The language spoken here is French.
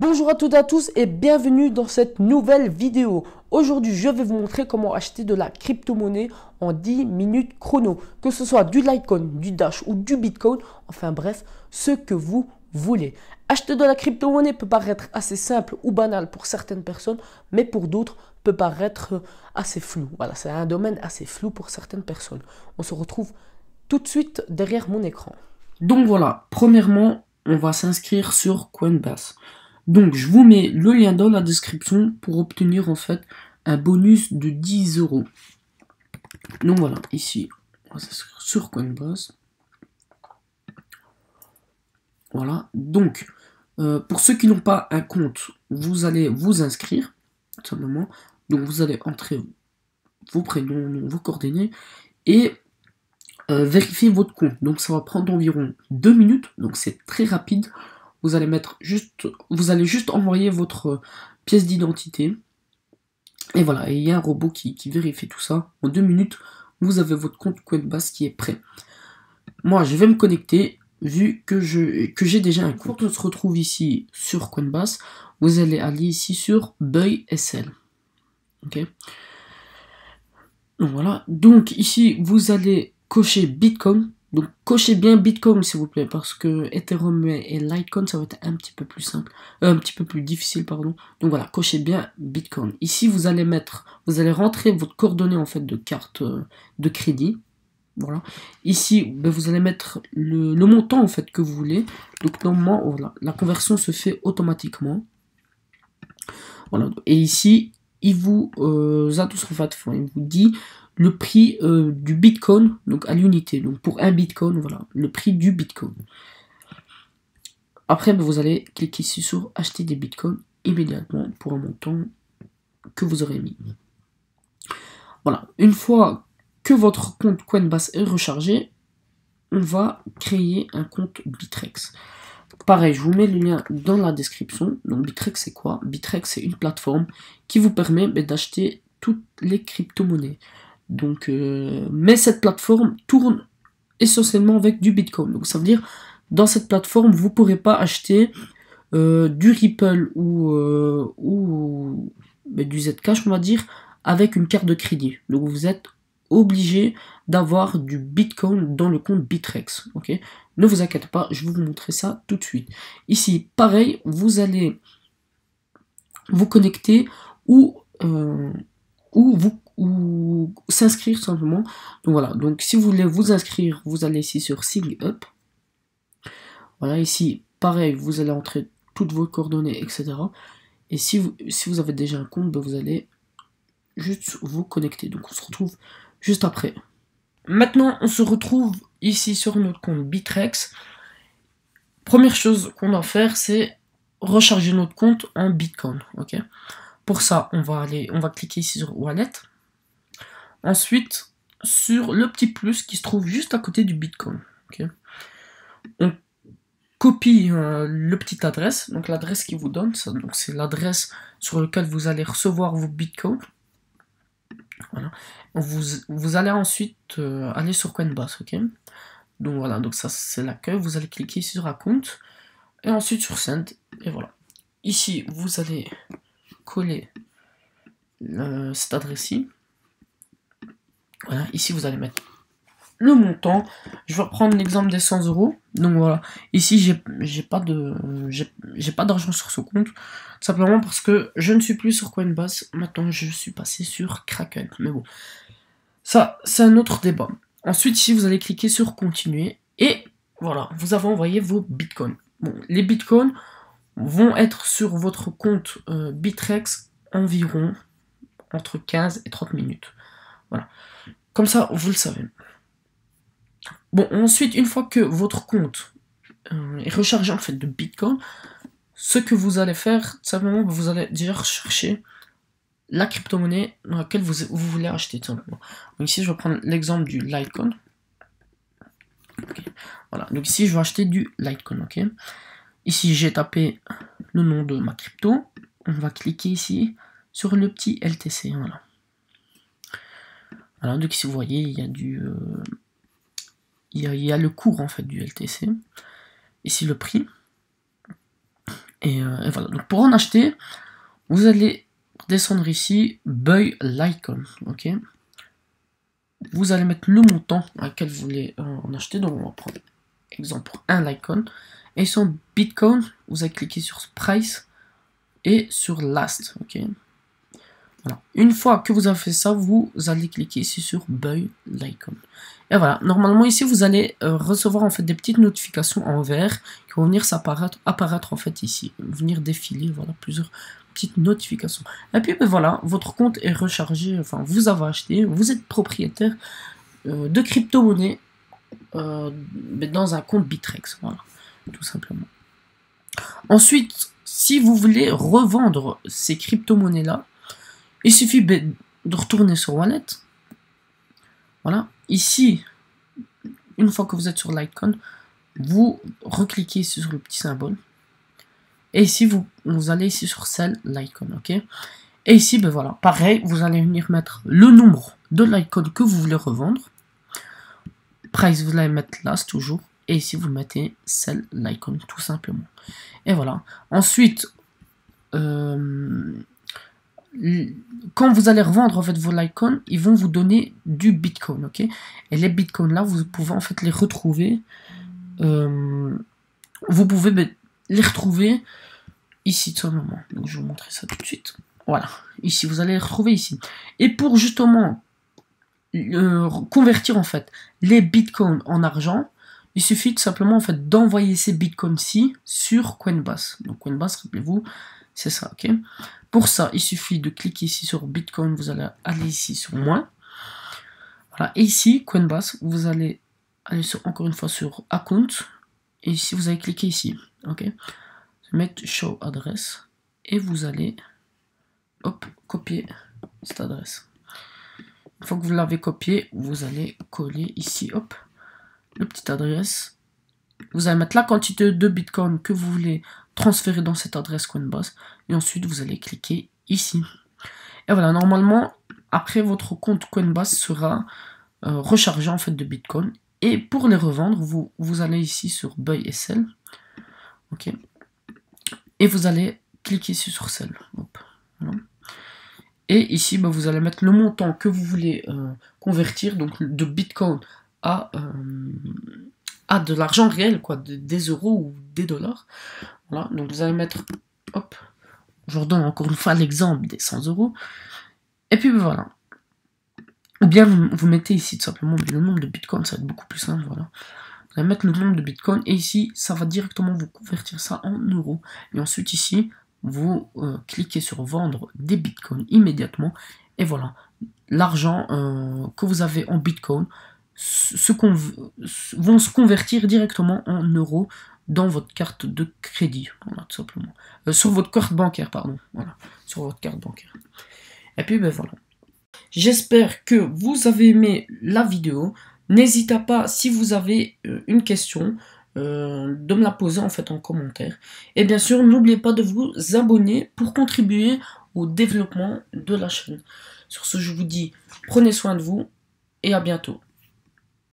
Bonjour à toutes et à tous et bienvenue dans cette nouvelle vidéo. Aujourd'hui, je vais vous montrer comment acheter de la crypto-monnaie en 10 minutes chrono. Que ce soit du Litecoin, du Dash ou du Bitcoin, enfin bref, ce que vous voulez. Acheter de la crypto-monnaie peut paraître assez simple ou banal pour certaines personnes, mais pour d'autres peut paraître assez flou. Voilà, c'est un domaine assez flou pour certaines personnes. On se retrouve tout de suite derrière mon écran. Donc voilà, premièrement, on va s'inscrire sur Coinbase. Donc, je vous mets le lien dans la description pour obtenir en fait un bonus de 10 euros. Donc voilà, ici, on va s'inscrire sur Coinbase. Voilà, donc, pour ceux qui n'ont pas un compte, vous allez vous inscrire, tout simplement. Donc, vous allez entrer vos prénoms, vos coordonnées et vérifier votre compte. Donc, ça va prendre environ 2 minutes, donc c'est très rapide. Vous allez juste envoyer votre pièce d'identité. Et voilà, il y a un robot qui vérifie tout ça. En 2 minutes, vous avez votre compte Coinbase qui est prêt. Moi, je vais me connecter, vu que j'ai déjà un compte. Quand on se retrouve ici sur Coinbase, vous allez aller ici sur Buy et Sell. Ok. Donc voilà. Donc ici, vous allez cocher Bitcoin. Donc cochez bien Bitcoin s'il vous plaît, parce que Ethereum et Litecoin ça va être un petit peu plus simple, un petit peu plus difficile pardon. Donc voilà, cochez bien Bitcoin. Ici vous allez rentrer votre coordonnée en fait de carte de crédit. Voilà. Ici ben, vous allez mettre le montant en fait que vous voulez. Donc normalement voilà, la conversion se fait automatiquement. Voilà. Et ici il vous il vous dit le prix du Bitcoin, donc à l'unité. Donc pour un Bitcoin, voilà, le prix du Bitcoin. Après, vous allez cliquer ici sur acheter des Bitcoins immédiatement pour un montant que vous aurez mis. Voilà, une fois que votre compte Coinbase est rechargé, on va créer un compte Bittrex. Pareil, je vous mets le lien dans la description. Donc Bittrex c'est quoi? Bittrex c'est une plateforme qui vous permet d'acheter toutes les crypto-monnaies. Donc, mais cette plateforme tourne essentiellement avec du Bitcoin. Donc ça veut dire, dans cette plateforme, vous ne pourrez pas acheter du Ripple ou du Zcash, on va dire, avec une carte de crédit. Donc vous êtes obligé d'avoir du Bitcoin dans le compte Bittrex. Ok, ne vous inquiétez pas, je vais vous montrer ça tout de suite. Ici, pareil, vous allez vous connecter ou s'inscrire simplement. Donc voilà, donc si vous voulez vous inscrire, vous allez ici sur Sign Up. Voilà, ici, pareil, vous allez entrer toutes vos coordonnées, etc. Et si vous avez déjà un compte, ben vous allez juste vous connecter. Donc on se retrouve juste après. Maintenant, on se retrouve ici sur notre compte Bittrex. Première chose qu'on doit faire, c'est recharger notre compte en Bitcoin. Ok. Pour ça, on va cliquer ici sur Wallet. Ensuite, sur le petit plus qui se trouve juste à côté du Bitcoin. Okay. On copie le petit adresse, donc l'adresse qui vous donne, donc c'est l'adresse sur laquelle vous allez recevoir vos Bitcoins. Voilà. Vous allez ensuite aller sur Coinbase, ok. Donc voilà, donc ça c'est l'accueil. Vous allez cliquer ici sur Account et ensuite sur Send et voilà. Ici, vous allez coller cette adresse-ci. Voilà, ici vous allez mettre le montant. Je vais reprendre l'exemple des 100 euros. Donc voilà, ici j'ai pas d'argent sur ce compte, simplement parce que je ne suis plus sur Coinbase. Maintenant je suis passé sur Kraken. Mais bon, ça c'est un autre débat. Ensuite ici vous allez cliquer sur continuer et voilà, vous avez envoyé vos bitcoins. Bon, les bitcoins vont être sur votre compte Bittrex environ entre 15 et 30 minutes. Voilà. Comme ça, vous le savez. Bon, ensuite, une fois que votre compte est rechargé en fait de Bitcoin, ce que vous allez faire, simplement, vous allez déjà rechercher la crypto-monnaie dans laquelle vous voulez acheter, tout simplement. Donc ici, je vais prendre l'exemple du Litecoin. Okay. Voilà, donc ici, je vais acheter du Litecoin, ok. Ici, j'ai tapé le nom de ma crypto. On va cliquer ici sur le petit LTC, voilà. Voilà, donc ici, vous voyez, il y a il y a le cours en fait du LTC. Ici le prix. Et voilà, donc pour en acheter, vous allez descendre ici, buy l'icon, ok. Vous allez mettre le montant à lequel vous voulez en acheter, donc on va prendre exemple pour un l'icon. Et sur Bitcoin, vous allez cliquer sur price et sur last, ok. Voilà. Une fois que vous avez fait ça, vous allez cliquer ici sur buy l'icon. Et voilà, normalement ici vous allez recevoir en fait des petites notifications en vert qui vont venir apparaître en fait ici, venir défiler, voilà, plusieurs petites notifications. Et puis ben voilà, votre compte est rechargé, enfin vous avez acheté, vous êtes propriétaire de crypto-monnaie dans un compte Bittrex, voilà, tout simplement. Ensuite, si vous voulez revendre ces crypto-monnaies là, il suffit de retourner sur Wallet. Voilà. Ici, une fois que vous êtes sur l'icône, vous recliquez ici sur le petit symbole. Et ici, vous allez ici sur Sell l'icône. Ok. Et ici, ben voilà. Pareil, vous allez venir mettre le nombre de l'icône que vous voulez revendre. Price, vous allez mettre last toujours. Et ici, vous mettez Sell l'icône tout simplement. Et voilà. Ensuite, quand vous allez revendre en fait vos Litecoin, ils vont vous donner du Bitcoin, ok. Et les Bitcoins là, vous pouvez en fait les retrouver. Vous pouvez les retrouver ici tout simplement. Donc je vais vous montrer ça tout de suite. Voilà, ici vous allez les retrouver ici. Et pour justement convertir en fait les Bitcoins en argent, il suffit tout simplement en fait d'envoyer ces Bitcoins-ci sur Coinbase. Donc Coinbase, rappelez-vous, c'est ça, ok. Pour ça, il suffit de cliquer ici sur Bitcoin, vous allez aller ici sur moins. Voilà, et ici, Coinbase, vous allez aller encore une fois sur Account. Et ici, vous allez cliquer ici, ok. Mettre Show Address. Et vous allez, hop, copier cette adresse. Une fois que vous l'avez copié, vous allez coller ici, hop, le petit adresse. Vous allez mettre la quantité de Bitcoin que vous voulez transférer dans cette adresse Coinbase. Et ensuite, vous allez cliquer ici. Et voilà, normalement, après, votre compte Coinbase sera rechargé en fait de Bitcoin. Et pour les revendre, vous allez ici sur Buy et Sell. Ok. Et vous allez cliquer ici sur Sell. Hop. Voilà. Et ici, bah, vous allez mettre le montant que vous voulez convertir, donc de Bitcoin à de l'argent réel, quoi, des euros ou des dollars. Voilà, donc vous allez mettre, hop, je redonne encore une fois l'exemple des 100 euros. Et puis voilà. Ou bien vous mettez ici tout simplement le nombre de Bitcoin, ça va être beaucoup plus simple, voilà. Vous allez mettre le nombre de Bitcoin et ici, ça va directement vous convertir ça en euros. Et ensuite ici, vous cliquez sur vendre des Bitcoins immédiatement. Et voilà, l'argent que vous avez en Bitcoin vont se convertir directement en euros dans votre carte de crédit, voilà, tout simplement. Sur votre carte bancaire, pardon. Voilà, sur votre carte bancaire. Et puis, ben voilà. J'espère que vous avez aimé la vidéo. N'hésitez pas, si vous avez une question, de me la poser en fait en commentaire. Et bien sûr, n'oubliez pas de vous abonner pour contribuer au développement de la chaîne. Sur ce, je vous dis, prenez soin de vous et à bientôt.